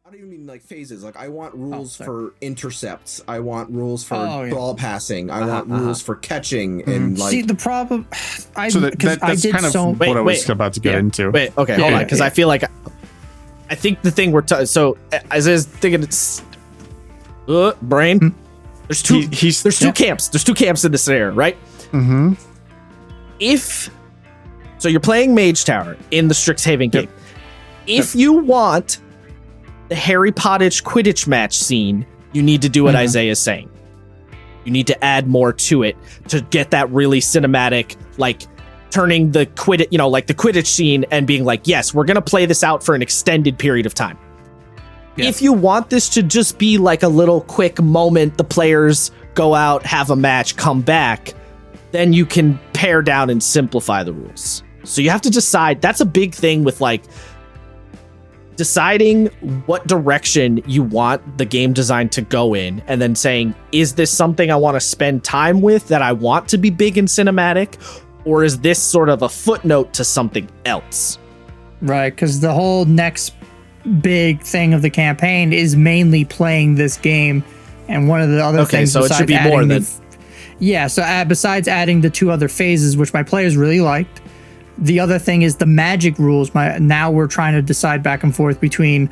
I don't even mean like phases. Like I want rules for intercepts. I want rules for ball passing. I want rules for catching and like. See the problem. That's kind of what I was about to get into. Hold on, because I feel like I think the thing so as I was thinking, it's brain. There's two. There's two camps. There's two camps in this scenario, right? Mm-hmm. So you're playing Mage Tower in the Strixhaven game. If you want the Harry Potter Quidditch match scene, you need to do what Isaiah is saying. You need to add more to it to get that really cinematic, like turning the Quidditch, like the Quidditch scene and being like, yes, we're going to play this out for an extended period of time. Yeah. If you want this to just be like a little quick moment, the players go out, have a match, come back, then you can pare down and simplify the rules. So you have to decide. That's a big thing with like deciding what direction you want the game design to go in and then saying, is this something I want to spend time with that I want to be big and cinematic? Or is this sort of a footnote to something else? Right, because the whole next big thing of the campaign is mainly playing this game. And one of the other things so it should be more than... besides adding the two other phases, which my players really liked, the other thing is the magic rules. Now we're trying to decide back and forth between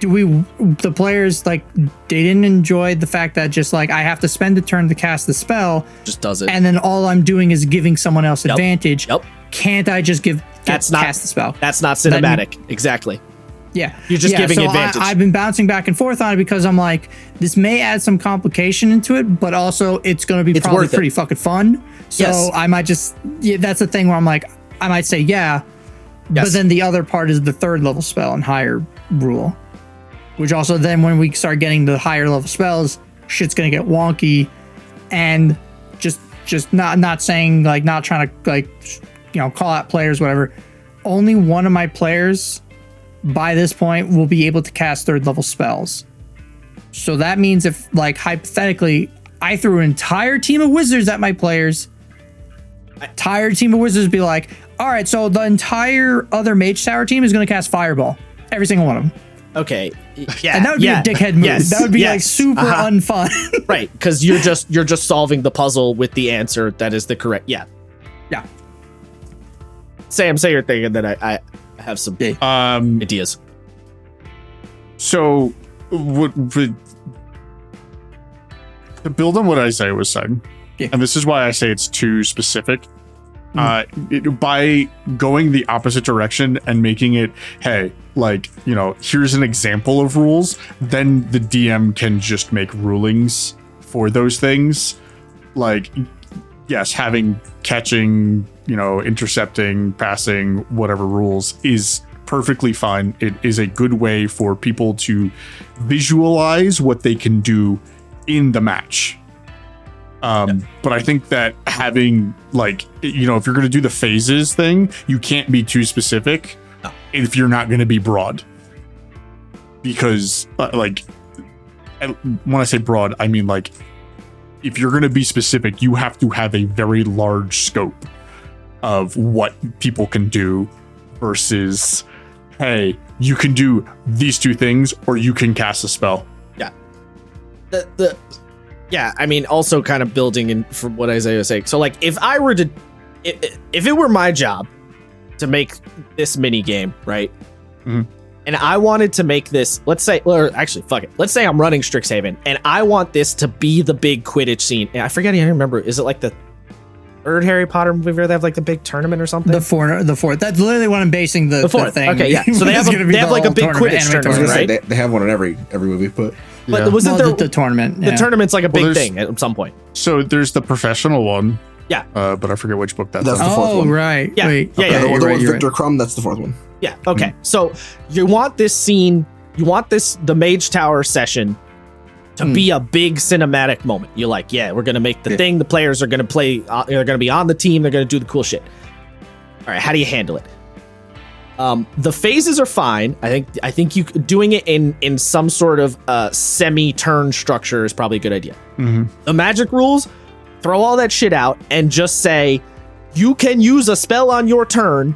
the players, like, they didn't enjoy the fact that just like I have to spend a turn to cast the spell, just does it, and then all I'm doing is giving someone else advantage. Can't I just cast the spell? That's not cinematic. Exactly. Yeah, you're just giving advantage. I've been bouncing back and forth on it because I'm like, this may add some complication into it, but also it's going to be probably pretty fucking fun. So I might just, that's the thing where I'm like, I might say but then the other part is the third level spell and higher rule, which also then when we start getting the higher level spells, shit's going to get wonky, and just not saying, like, not trying to, like, call out players, whatever. Only one of my players by this point will be able to cast third level spells. So that means if, like, hypothetically, I threw an entire team of wizards at my players, entire team of wizards would be like, all right, so the entire other Mage Tower team is going to cast Fireball. Every single one of them. Okay. Yeah. And that would be a dickhead move. That would be like super unfun. Right. Because you're just solving the puzzle with the answer that is the correct. Yeah. Yeah. Sam, say your thing, and then I have some ideas. So, to build on what Isaiah was saying, and this is why I say it's too specific, by going the opposite direction and making it, hey, like, here's an example of rules, then the DM can just make rulings for those things. Like, yes, having catching, intercepting, passing, whatever rules is perfectly fine. It is a good way for people to visualize what they can do in the match. But I think that having, like, if you're going to do the phases thing, you can't be too specific if you're not going to be broad. Because, when I say broad, I mean, like, if you're going to be specific, you have to have a very large scope of what people can do versus, hey, you can do these two things or you can cast a spell. Yeah. Yeah, I mean, also kind of building in from what Isaiah was saying. So, like, if it were my job to make this mini game, right? Mm-hmm. And I wanted to make this, let's say I'm running Strixhaven, and I want this to be the big Quidditch scene. And I forget, I don't remember, is it like the third Harry Potter movie where they have like the big tournament or something? The fourth. That's literally what I'm basing the fourth thing. Okay, yeah. So they have like a big Quidditch tournament, right? They have one in every movie, but wasn't there the tournament? The tournament's like a big thing at some point. So there's the professional one. Yeah. But I forget which book that's the fourth one. Right. Yeah. Wait. Yeah. The one with Victor Crumb, that's the fourth one. Yeah. Okay. Mm-hmm. So you want this scene, the Mage Tower session to be a big cinematic moment. You're like, we're going to make the thing. The players are going to play. They're going to be on the team. They're going to do the cool shit. All right. How do you handle it? The phases are fine. I think you doing it in some sort of semi-turn structure is probably a good idea. Mm-hmm. The magic rules, throw all that shit out and just say you can use a spell on your turn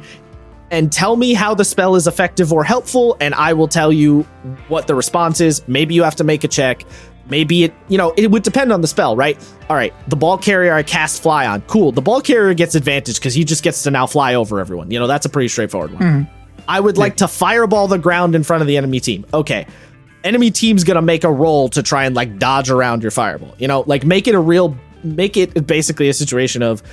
and tell me how the spell is effective or helpful, and I will tell you what the response is. Maybe you have to make a check. Maybe it would depend on the spell, right? All right, the ball carrier I cast fly on. Cool. The ball carrier gets advantage because he just gets to now fly over everyone. That's a pretty straightforward one. I would like to fireball the ground in front of the enemy team. Okay. Enemy team's going to make a roll to try and like dodge around your fireball. Make it basically a situation of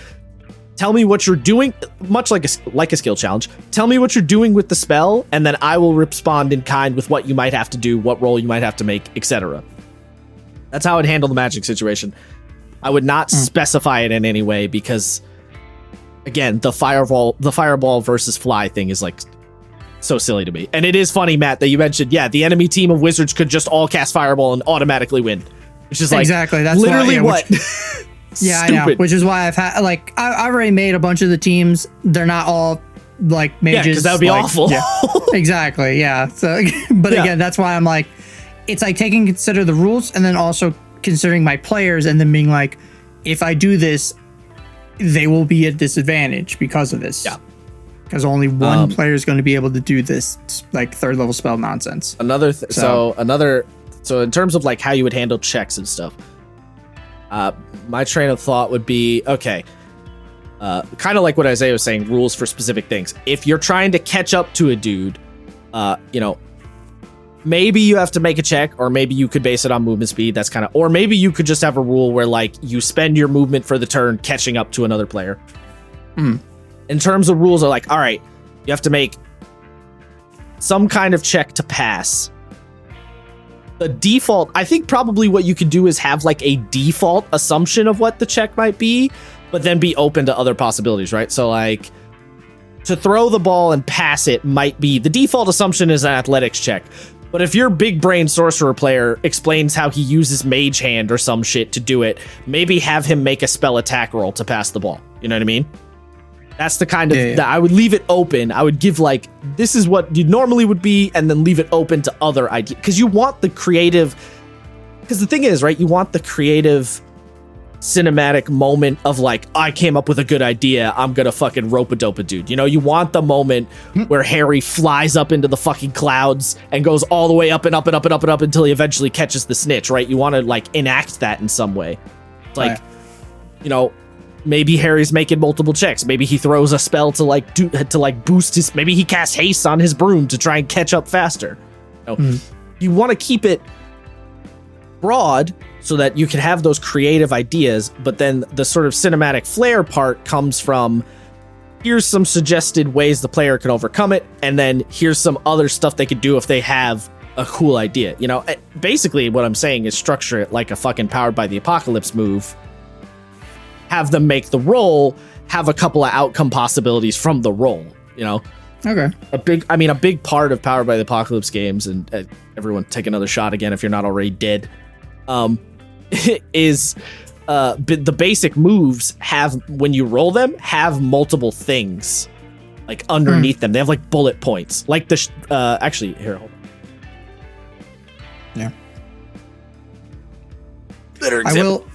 tell me what you're doing, much like a skill challenge. Tell me what you're doing with the spell, and then I will respond in kind with what you might have to do, what roll you might have to make, etc. That's how I'd handle the magic situation. I would not specify it in any way because, again, the fireball versus fly thing is like so silly to me. And it is funny, Matt, that you mentioned, the enemy team of wizards could just all cast fireball and automatically win, which is like exactly that's literally what. Yeah, I know. Which is why I've had I've already made a bunch of the teams. They're not all like mages. Yeah, because that would be awful. Yeah, exactly. Yeah. So, but again, that's why I'm like, it's like consider the rules and then also considering my players and then being like, if I do this, they will be at disadvantage because of this. Yeah. Because only one player is going to be able to do this like third level spell nonsense. So in terms of like how you would handle checks and stuff, my train of thought would be, okay, kind of like what Isaiah was saying, rules for specific things. If you're trying to catch up to a dude, maybe you have to make a check, or maybe you could base it on movement speed. Or maybe you could just have a rule where like you spend your movement for the turn catching up to another player. In terms of rules, are like, all right, you have to make some kind of check to pass. The default, I think probably what you could do is have like a default assumption of what the check might be, but then be open to other possibilities, right? So like to throw the ball and pass it might be, the default assumption is an athletics check. But if your big brain sorcerer player explains how he uses mage hand or some shit to do it, maybe have him make a spell attack roll to pass the ball. You know what I mean? That's the kind of, that I would leave it open. I would give like, this is what you normally would be, and then leave it open to other ideas. Because you want the creative, because the thing is, right, you want the creative cinematic moment of like, I came up with a good idea, I'm gonna fucking rope-a-dope a dude. You want the moment where Harry flies up into the fucking clouds and goes all the way up and up and up and up and up until he eventually catches the snitch, right? You want to like enact that in some way. Like, maybe Harry's making multiple checks. Maybe he throws a spell to boost his. Maybe he casts haste on his broom to try and catch up faster. You want to keep it broad so that you can have those creative ideas, but then the sort of cinematic flair part comes from, here's some suggested ways the player can overcome it, and then here's some other stuff they could do if they have a cool idea. Basically what I'm saying is structure it like a fucking Powered by the Apocalypse move. Have them make the roll, have a couple of outcome possibilities from the roll, Okay. A big part of Powered by the Apocalypse games, and everyone take another shot again if you're not already dead, is the basic moves have, when you roll them, have multiple things like underneath them. They have like bullet points. Like actually, here, hold on. Yeah. Better example.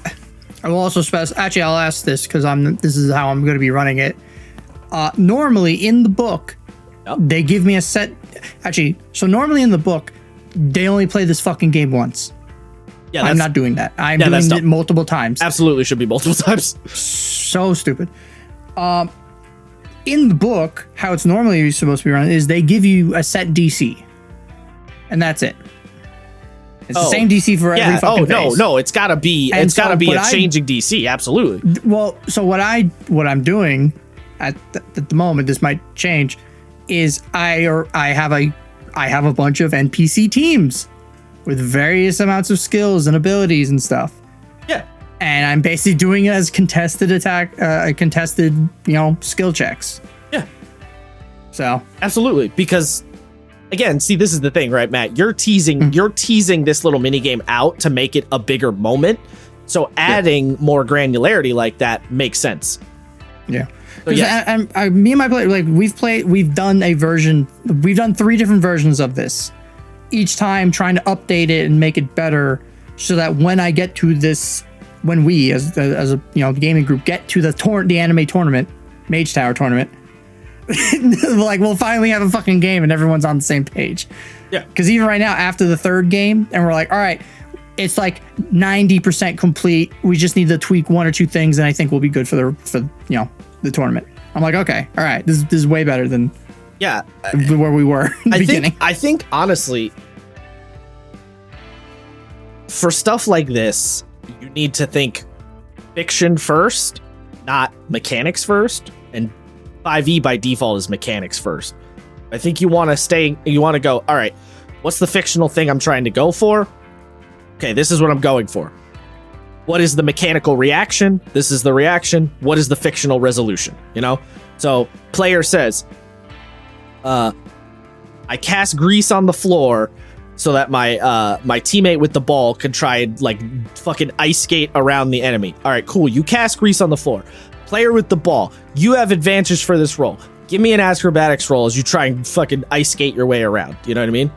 I will also specify. Actually, I'll ask this because this is how I'm going to be running it. Normally in the book, they give me a set. Actually, so normally in the book, they only play this fucking game once. Yeah, I'm not doing that. I'm doing it multiple times. Absolutely should be multiple times. So stupid. In the book, how it's normally supposed to be run is they give you a set DC, and that's it. It's the same DC for every fucking phase. No, it's gotta be. It's gotta be a changing DC. Absolutely. Well, so what I'm doing at the moment, this might change, is I have a bunch of NPC teams with various amounts of skills and abilities and stuff. Yeah. And I'm basically doing it as contested skill checks. Yeah. So absolutely, because. Again, see, this is the thing, right, Matt? You're teasing this little mini game out to make it a bigger moment. So adding more granularity like that makes sense. Yeah. So me and my player, like we've done 3 different versions of this. Each time trying to update it and make it better, so that when I get to this, when we as a gaming group get to the anime tournament, Mage Tower tournament, like we'll finally have a fucking game and everyone's on the same page. Yeah. Because even right now, after the third game, and we're like, all right, it's like 90% complete. We just need to tweak one or two things, and I think we'll be good for the tournament. I'm like, okay, all right, this is way better than where we were in the beginning. I think honestly, for stuff like this, you need to think fiction first, not mechanics first. And 5e by default is mechanics first. I think you want to go, all right, what's the fictional thing I'm trying to go for? Okay, this is what I'm going for. What is the mechanical reaction? This is the reaction. What is the fictional resolution? So player says, I cast grease on the floor so that my teammate with the ball can try and like fucking ice skate around the enemy. All right, cool. You cast grease on the floor. Player with the ball, you have advantage for this roll. Give me an acrobatics roll as you try and fucking ice skate your way around. You know what I mean?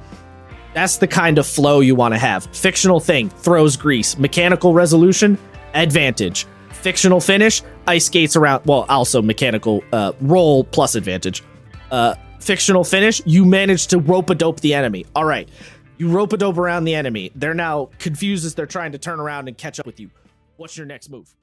That's the kind of flow you want to have. Fictional thing, throws grease. Mechanical resolution, advantage. Fictional finish, ice skates around. Well, also mechanical roll plus advantage. Fictional finish, you manage to rope-a-dope the enemy. All right. You rope-a-dope around the enemy. They're now confused as they're trying to turn around and catch up with you. What's your next move?